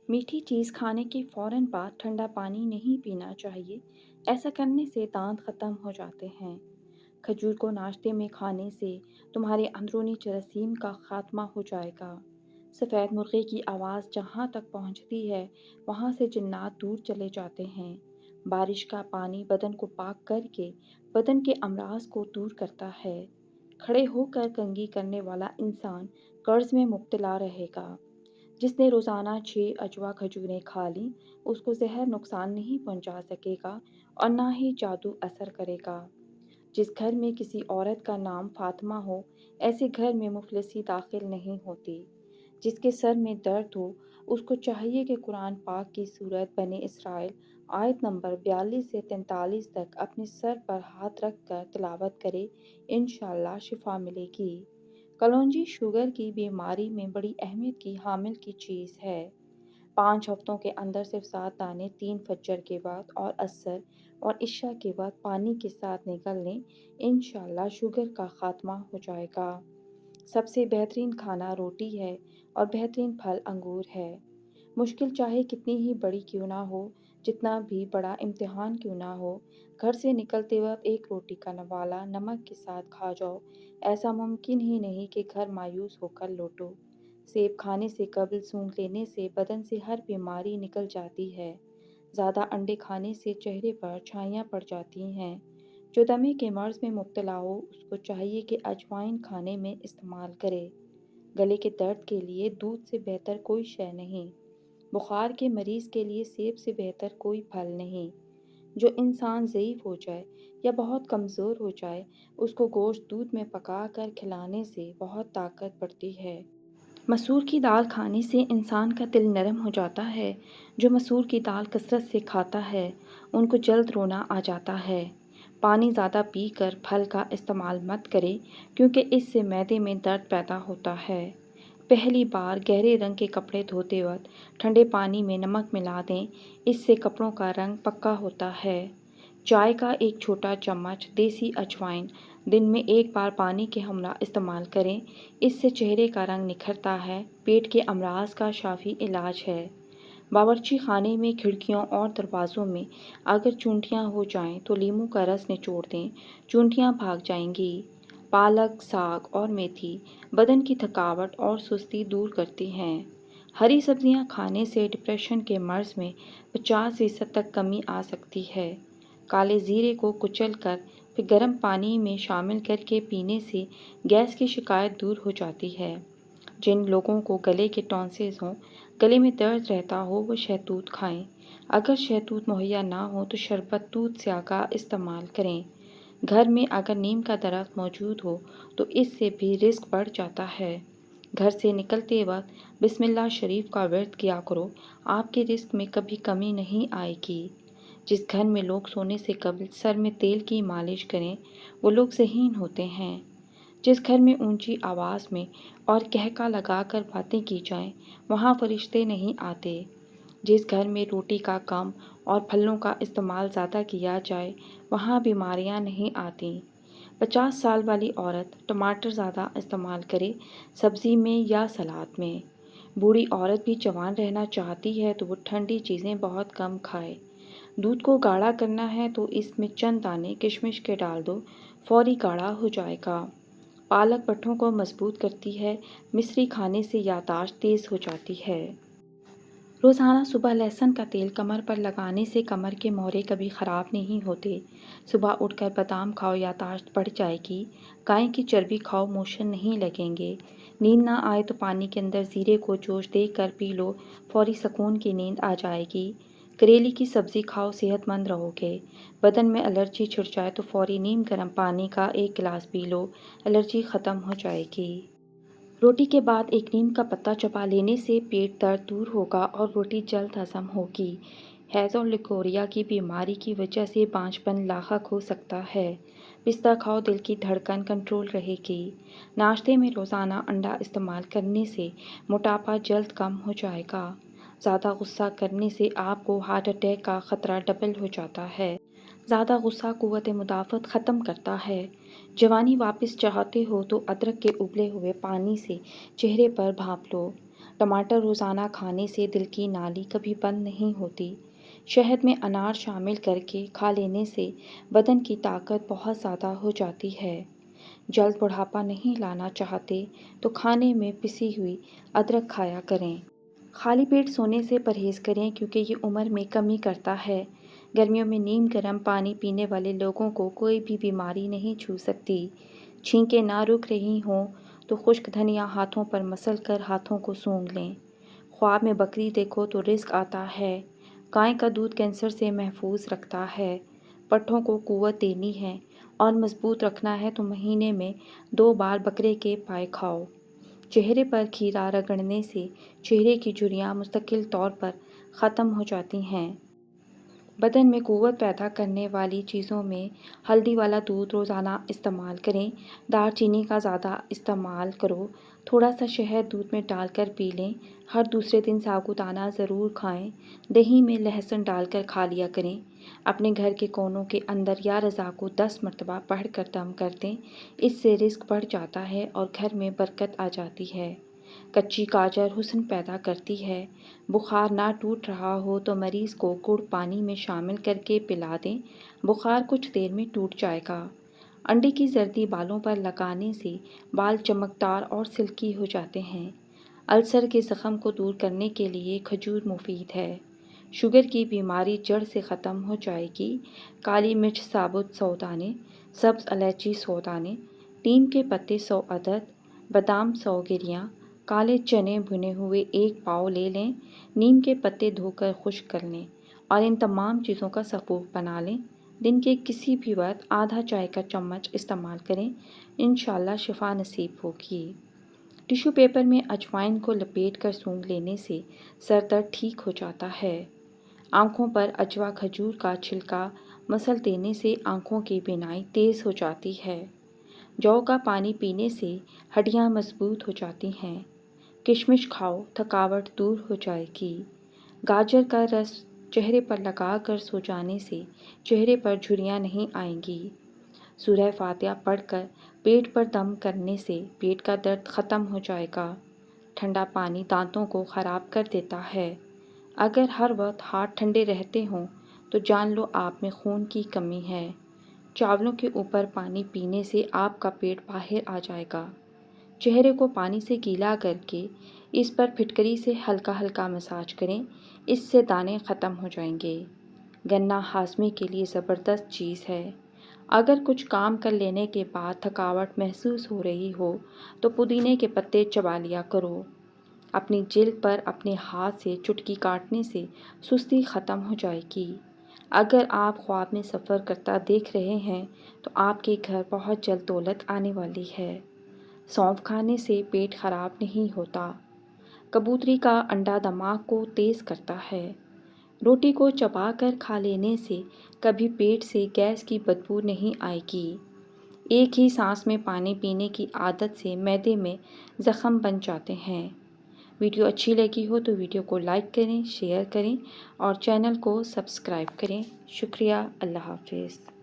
मीठी चीज़ खाने के फ़ौरन बाद ठंडा पानी नहीं पीना चाहिए। ऐसा करने से दांत ख़त्म हो जाते हैं। खजूर को नाश्ते में खाने से तुम्हारे अंदरूनी जरासीम का खात्मा हो जाएगा। सफ़ेद मुर्गे की आवाज़ जहाँ तक पहुँचती है, वहाँ से जिन्नात दूर चले जाते हैं। बारिश का पानी बदन को पाक करके बदन के अमराज को दूर करता है। खड़े होकर कंघी करने वाला इंसान कर्ज में मुब्तला रहेगा। जिसने रोज़ाना 6 अजवा खजूरें खा लीं, उसको ज़हर नुकसान नहीं पहुँचा सकेगा और ना ही जादू असर करेगा। जिस घर में किसी औरत का नाम फ़ातिमा हो, ऐसे घर में मुफ़लिसी दाखिल नहीं होती। जिसके सर में दर्द हो, उसको चाहिए कि कुरान पाक की सूरत बनी इसराइल आयत नंबर 42 से 43 तक अपने सर पर हाथ रख कर तिलावत करे, इंशाअल्लाह शिफा मिलेगी। कलौंजी शुगर की बीमारी में बड़ी अहमियत की हामिल की चीज़ है। 5 हफ्तों के अंदर सिर्फ 7 दाने 3 फज्र के बाद और असर और इशा के बाद पानी के साथ निगल लें, इंशाअल्लाह शुगर का खात्मा हो जाएगा। सबसे बेहतरीन खाना रोटी है और बेहतरीन फल अंगूर है। मुश्किल चाहे कितनी ही बड़ी क्यों ना हो, जितना भी बड़ा इम्तिहान क्यों ना हो, घर से निकलते वक्त एक रोटी का नवाला नमक के साथ खा जाओ। ऐसा मुमकिन ही नहीं कि घर मायूस होकर लौटो। सेब खाने से कब्ल सूंघ लेने से बदन से हर बीमारी निकल जाती है। ज़्यादा अंडे खाने से चेहरे पर छाइयाँ पड़ जाती हैं। जो दमे के मर्ज़ में मुब्तला हो, उसको चाहिए कि अजवाइन खाने में इस्तेमाल करे। गले के दर्द के लिए दूध से बेहतर कोई शय नहीं। बुखार के मरीज़ के लिए सेब से बेहतर कोई फल नहीं। जो इंसान ज़ईफ़ हो जाए या बहुत कमज़ोर हो जाए, उसको गोश्त दूध में पका कर खिलाने से बहुत ताकत बढ़ती है। मसूर की दाल खाने से इंसान का दिल नरम हो जाता है। जो मसूर की दाल कसरत से खाता है, उनको जल्द रोना आ जाता है। पानी ज़्यादा पीकर फल का इस्तेमाल मत करें, क्योंकि इससे मैदे में दर्द पैदा होता है। पहली बार गहरे रंग के कपड़े धोते वक्त ठंडे पानी में नमक मिला दें, इससे कपड़ों का रंग पक्का होता है। चाय का एक छोटा चम्मच देसी अजवाइन दिन में एक बार पानी के हमरा इस्तेमाल करें, इससे चेहरे का रंग निखरता है। पेट के अमराज का शाफी इलाज है। बावर्ची खाने में खिड़कियों और दरवाज़ों में अगर चूंटियाँ हो जाएं तो लीमू का रस निचोड़ दें, चूंटियाँ भाग जाएंगी। पालक, साग और मेथी बदन की थकावट और सुस्ती दूर करती हैं। हरी सब्जियां खाने से डिप्रेशन के मर्ज में 50% तक कमी आ सकती है। काले ज़ीरे को कुचल कर फिर गर्म पानी में शामिल करके पीने से गैस की शिकायत दूर हो जाती है। जिन लोगों को गले के टॉन्सिल्स हों, गले में दर्द रहता हो, वो शहतूत खाएं। अगर शहतूत मुहैया ना हो तो शरबत दूध स्याह का इस्तेमाल करें। घर में अगर नीम का दरख्त मौजूद हो तो इससे भी रिस्क बढ़ जाता है। घर से निकलते वक्त बिस्मिल्लाह शरीफ का विर्द किया करो, आपके रिस्क में कभी कमी नहीं आएगी। जिस घर में लोग सोने से कबल सर में तेल की मालिश करें, वो लोग ज़हीन होते हैं। जिस घर में ऊंची आवाज़ में और कहका लगाकर बातें की जाएं, वहाँ फरिश्ते नहीं आते। जिस घर में रोटी का कम और फलों का इस्तेमाल ज़्यादा किया जाए, वहाँ बीमारियाँ नहीं आती। 50 साल वाली औरत टमाटर ज़्यादा इस्तेमाल करे, सब्ज़ी में या सलाद में। बूढ़ी औरत भी जवान रहना चाहती है तो वो ठंडी चीज़ें बहुत कम खाए। दूध को गाढ़ा करना है तो इसमें चंद दाने किशमिश के डाल दो, फौरी गाढ़ा हो जाएगा। पालक पट्ठों को मजबूत करती है। मिश्री खाने से याददाश्त तेज़ हो जाती है। रोज़ाना सुबह लहसुन का तेल कमर पर लगाने से कमर के मोहरे कभी ख़राब नहीं होते। सुबह उठकर बादाम खाओ, याददाश्त बढ़ जाएगी। गाय की चर्बी खाओ, मोशन नहीं लगेंगे। नींद ना आए तो पानी के अंदर ज़ीरे को जोश देकर पी लो, फौरी सुकून की नींद आ जाएगी। करेले की सब्ज़ी खाओ, सेहतमंद रहोगे। बदन में एलर्जी छिड़ जाए तो फौरी नीम गर्म पानी का 1 गिलास पी लो, एलर्जी ख़त्म हो जाएगी। रोटी के बाद एक नीम का पत्ता चबा लेने से पेट दर्द दूर होगा और रोटी जल्द हजम होगी। हैज़ और लिकोरिया की बीमारी की वजह से बांझपन लाहक हो सकता है। पिस्ता खाओ, दिल की धड़कन कंट्रोल रहेगी। नाश्ते में रोज़ाना अंडा इस्तेमाल करने से मोटापा जल्द कम हो जाएगा। ज़्यादा गुस्सा करने से आपको हार्ट अटैक का ख़तरा डबल हो जाता है। ज़्यादा गुस्सा क़ुव्वत मुदाफ़त ख़त्म करता है। जवानी वापस चाहते हो तो अदरक के उबले हुए पानी से चेहरे पर भाप लो। ٹماٹر روزانہ کھانے سے دل کی نالی کبھی بند نہیں ہوتی۔ شہد میں انار شامل کر کے کھا لینے سے بدن کی طاقت بہت زیادہ ہو جاتی ہے۔ جلد بڑھاپا نہیں لانا چاہتے تو کھانے میں پسی ہوئی ادرک کھایا کریں۔ خالی پیٹ سونے سے پرہیز کریں کیونکہ یہ عمر میں کمی کرتا ہے۔ گرمیوں میں نیم گرم پانی پینے والے لوگوں کو کوئی بھی بیماری نہیں چھو سکتی۔ چھینکیں نہ رک رہی ہوں تو خشک دھنیا ہاتھوں پر مسل کر ہاتھوں کو سونگھ لیں۔ خواب میں بکری دیکھو تو رزق آتا ہے۔ گائے کا دودھ کینسر سے محفوظ رکھتا ہے۔ پٹھوں کو قوت دینی ہے اور مضبوط رکھنا ہے تو مہینے میں 2 بار بکرے کے پائے کھاؤ۔ چہرے پر کھیرا رگڑنے سے چہرے کی جھریاں مستقل طور پر ختم ہو جاتی ہیں۔ بدن میں قوت پیدا کرنے والی چیزوں میں ہلدی والا دودھ روزانہ استعمال کریں۔ دار چینی کا زیادہ استعمال کرو۔ تھوڑا سا شہد دودھ میں ڈال کر پی لیں۔ ہر دوسرے دن سابودانہ ضرور کھائیں۔ دہی میں لہسن ڈال کر کھا لیا کریں۔ اپنے گھر کے کونوں کے اندر یا رضا کو 10 مرتبہ پڑھ کر دم کر دیں۔ اس سے رزق بڑھ جاتا ہے اور گھر میں برکت آ جاتی ہے۔ کچی گاجر حسن پیدا کرتی ہے۔ بخار نہ ٹوٹ رہا ہو تو مریض کو گڑ پانی میں شامل کر کے پلا دیں۔ بخار کچھ دیر میں ٹوٹ جائے گا۔ انڈے کی زردی بالوں پر لگانے سے بال چمکدار اور سلکی ہو جاتے ہیں۔ السر کے زخم کو دور کرنے کے لیے کھجور مفید ہے۔ شوگر کی بیماری جڑ سے ختم ہو جائے گی۔ کالی مرچ ثابت 100 دانے، سبز الائچی 100 دانے، نیم کے پتے 100 عدد، بادام 100 گریاں، کالے چنے بھنے ہوئے 1 پاؤ لے لیں۔ نیم کے پتے دھو کر خشک کر لیں اور ان تمام چیزوں کا سفوف بنا لیں۔ دن کے کسی بھی وقت آدھا چائے کا چمچ استعمال کریں۔ انشاءاللہ شفا نصیب ہوگی۔ ٹیشو پیپر میں اجوائن کو لپیٹ کر سونگھ لینے سے سر درد ٹھیک ہو جاتا ہے۔ آنکھوں پر اجوا کھجور کا چھلکا مسل دینے سے آنکھوں کی بینائی تیز ہو جاتی ہے۔ جو کا پانی پینے سے ہڈیاں مضبوط ہو جاتی ہیں۔ کشمش کھاؤ، تھکاوٹ دور ہو جائے گی۔ گاجر کا رس چہرے پر لگا کر سو جانے سے چہرے پر جھریاں نہیں آئیں گی۔ سورہ فاتحہ پڑھ کر پیٹ پر دم کرنے سے پیٹ کا درد ختم ہو جائے گا۔ ٹھنڈا پانی دانتوں کو خراب کر دیتا ہے۔ اگر ہر وقت ہاتھ ٹھنڈے رہتے ہوں تو جان لو آپ میں خون کی کمی ہے۔ چاولوں کے اوپر پانی پینے سے آپ کا پیٹ باہر آ جائے گا۔ چہرے کو پانی سے گیلا کر کے اس پر پھٹکری سے ہلکا ہلکا مساج کریں۔ اس سے دانے ختم ہو جائیں گے۔ گنا ہاضمے کے لیے زبردست چیز ہے۔ اگر کچھ کام کر لینے کے بعد تھکاوٹ محسوس ہو رہی ہو تو پودینے کے پتے چبا لیا کرو۔ اپنی جلد پر اپنے ہاتھ سے چٹکی کاٹنے سے سستی ختم ہو جائے گی۔ اگر آپ خواب میں سفر کرتا دیکھ رہے ہیں تو آپ کے گھر بہت جلد دولت آنے والی ہے۔ سونف کھانے سے پیٹ خراب نہیں ہوتا۔ کبوتری کا انڈا دماغ کو تیز کرتا ہے۔ روٹی کو چبا کر کھا لینے سے کبھی پیٹ سے گیس کی بدبو نہیں آئے گی۔ ایک ہی سانس میں پانی پینے کی عادت سے معدے میں زخم بن جاتے ہیں۔ ویڈیو اچھی لگی ہو تو ویڈیو کو لائک کریں، شیئر کریں اور چینل کو سبسکرائب کریں۔ شکریہ۔ اللہ حافظ۔